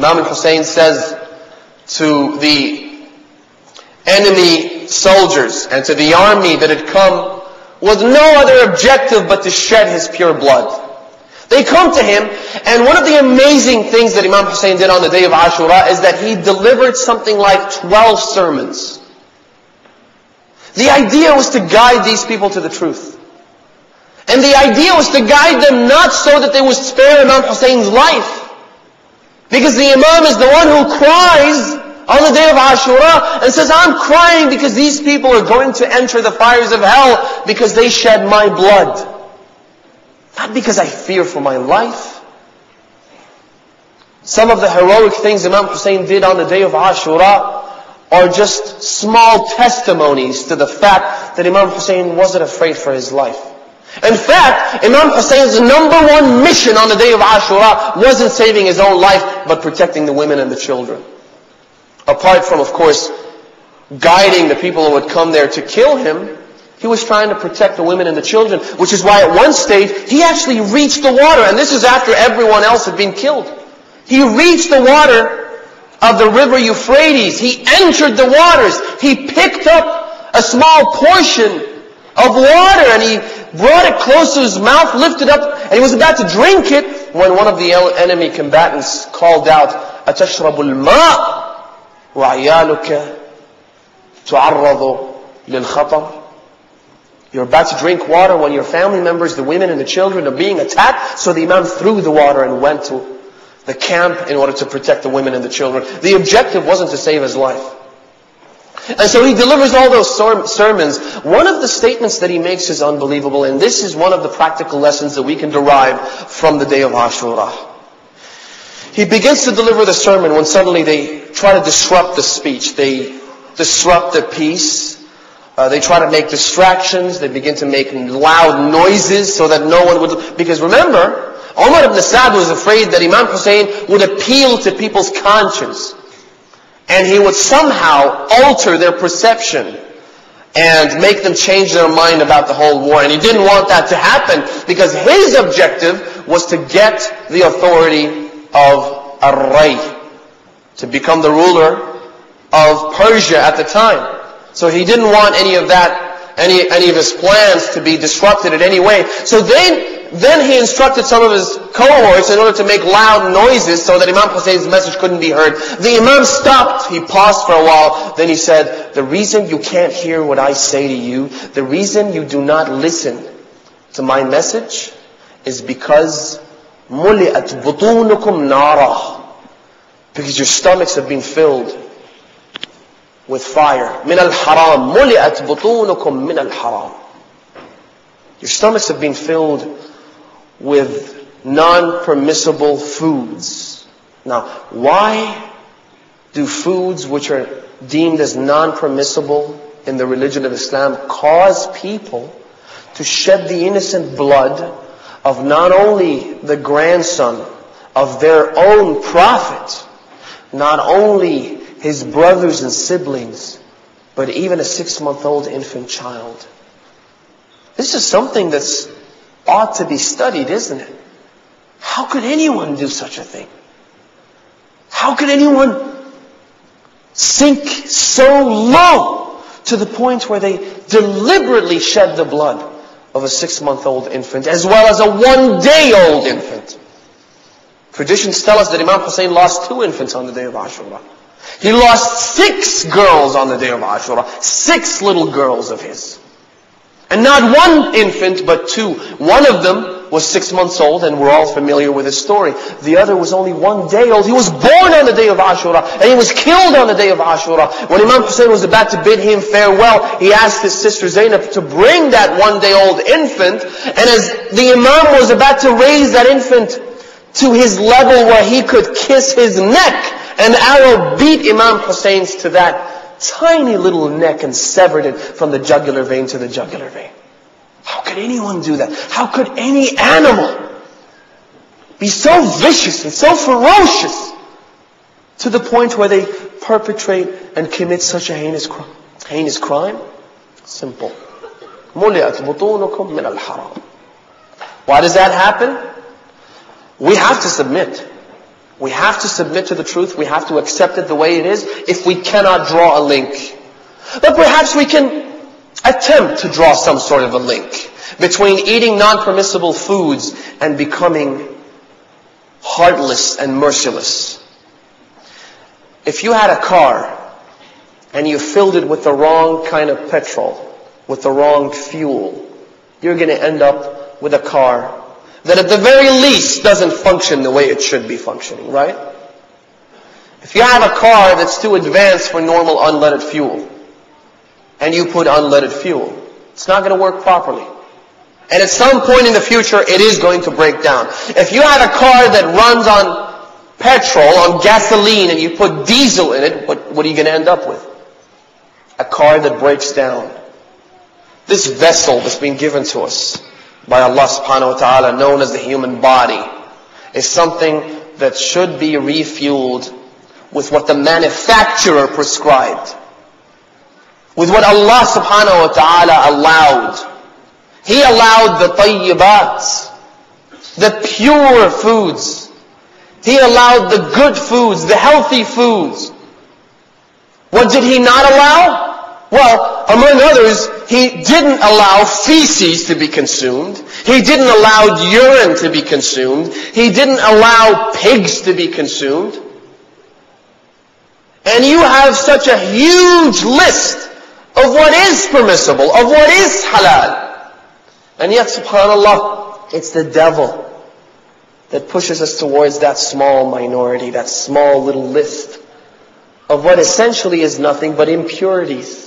Imam al-Hussein says to the enemy soldiers and to the army that had come with no other objective but to shed his pure blood. They come to him, and one of the amazing things that Imam Hussein did on the day of Ashura is that he delivered something like 12 sermons. The idea was to guide these people to the truth. And the idea was to guide them not so that they would spare Imam Hussein's life. Because the Imam is the one who cries on the day of Ashura and says, I'm crying because these people are going to enter the fires of hell because they shed my blood. Not because I fear for my life. Some of the heroic things Imam Hussein did on the day of Ashura are just small testimonies to the fact that Imam Hussein wasn't afraid for his life. In fact, Imam Hussein's number one mission on the day of Ashura wasn't saving his own life, but protecting the women and the children. Apart from, of course, guiding the people who would come there to kill him, he was trying to protect the women and the children, which is why at one stage, he actually reached the water, and this is after everyone else had been killed. He reached the water of the river Euphrates. He entered the waters. He picked up a small portion of water, and he brought it close to his mouth, lifted up, and he was about to drink it when one of the enemy combatants called out, أَتَشْرَبُ الْمَاءِ وَعِيَالُكَ تُعَرَّضُ لِلْخَطَرِ. You're about to drink water when your family members, the women and the children, are being attacked. So the Imam threw the water and went to the camp in order to protect the women and the children. The objective wasn't to save his life. And so he delivers all those sermons. One of the statements that he makes is unbelievable, and this is one of the practical lessons that we can derive from the day of Ashura. He begins to deliver the sermon when suddenly they try to disrupt the speech. They disrupt the peace. They try to make distractions. They begin to make loud noises so that no one would... Because remember, Umar ibn Sa'd was afraid that Imam Hussein would appeal to people's conscience. And he would somehow alter their perception and make them change their mind about the whole war. And he didn't want that to happen because his objective was to get the authority of Ar-Ray, to become the ruler of Persia at the time. So he didn't want any of that, any of his plans to be disrupted in any way. So then he instructed some of his cohorts in order to make loud noises so that Imam Hussein's message couldn't be heard. The Imam stopped. He paused for a while. Then he said, the reason you can't hear what I say to you, the reason you do not listen to my message is because مُلِئَتْ بُطُونُكُمْ نَارًا, because your stomachs have been filled with fire. مِنَ الْحَرَامِ مُلِئَتْ بُطُونُكُمْ مِنَ الْحَرَامِ. Your stomachs have been filled with non-permissible foods. Now, why do foods which are deemed as non-permissible in the religion of Islam cause people to shed the innocent blood of not only the grandson of their own prophet, not only his brothers and siblings, but even a 6-month-old infant child? This is something that's ought to be studied, isn't it? How could anyone do such a thing? How could anyone sink so low to the point where they deliberately shed the blood of a 6-month-old infant as well as a 1-day-old infant? Traditions tell us that Imam Hussein lost 2 infants on the day of Ashura. He lost 6 girls on the day of Ashura. 6 little girls of his. And not 1 infant, but 2. One of them was 6 months old, and we're all familiar with his story. The other was only 1 day old. He was born on the day of Ashura, and he was killed on the day of Ashura. When Imam Hussein was about to bid him farewell, he asked his sister Zainab to bring that 1-day-old infant, and as the Imam was about to raise that infant to his level where he could kiss his neck, an arrow beat Imam Hussein's to that tiny little neck and severed it from the jugular vein to the jugular vein. How could anyone do that? How could any animal be so vicious and so ferocious to the point where they perpetrate and commit such a heinous crime? Simple. مُلِئَتْ بُطُونُكُمْ مِنَ الْحَرَامِ. Why does that happen? We have to submit. We have to submit to the truth. We have to accept it the way it is if we cannot draw a link. But perhaps we can attempt to draw some sort of a link between eating non-permissible foods and becoming heartless and merciless. If you had a car and you filled it with the wrong kind of petrol, with the wrong fuel, you're going to end up with a car that at the very least doesn't function the way it should be functioning, right? If you have a car that's too advanced for normal unleaded fuel, and you put unleaded fuel, it's not going to work properly. And at some point in the future, it is going to break down. If you have a car that runs on petrol, on gasoline, and you put diesel in it, what are you going to end up with? A car that breaks down. This vessel that's been given to us by Allah subhanahu wa ta'ala, known as the human body, is something that should be refueled with what the manufacturer prescribed, with what Allah subhanahu wa ta'ala allowed. He allowed the tayyibat, the pure foods. He allowed the good foods, the healthy foods. What did He not allow? Well, among others, He didn't allow feces to be consumed. He didn't allow urine to be consumed. He didn't allow pigs to be consumed. And you have such a huge list of what is permissible, of what is halal. And yet, subhanAllah, it's the devil that pushes us towards that small minority, that small little list of what essentially is nothing but impurities.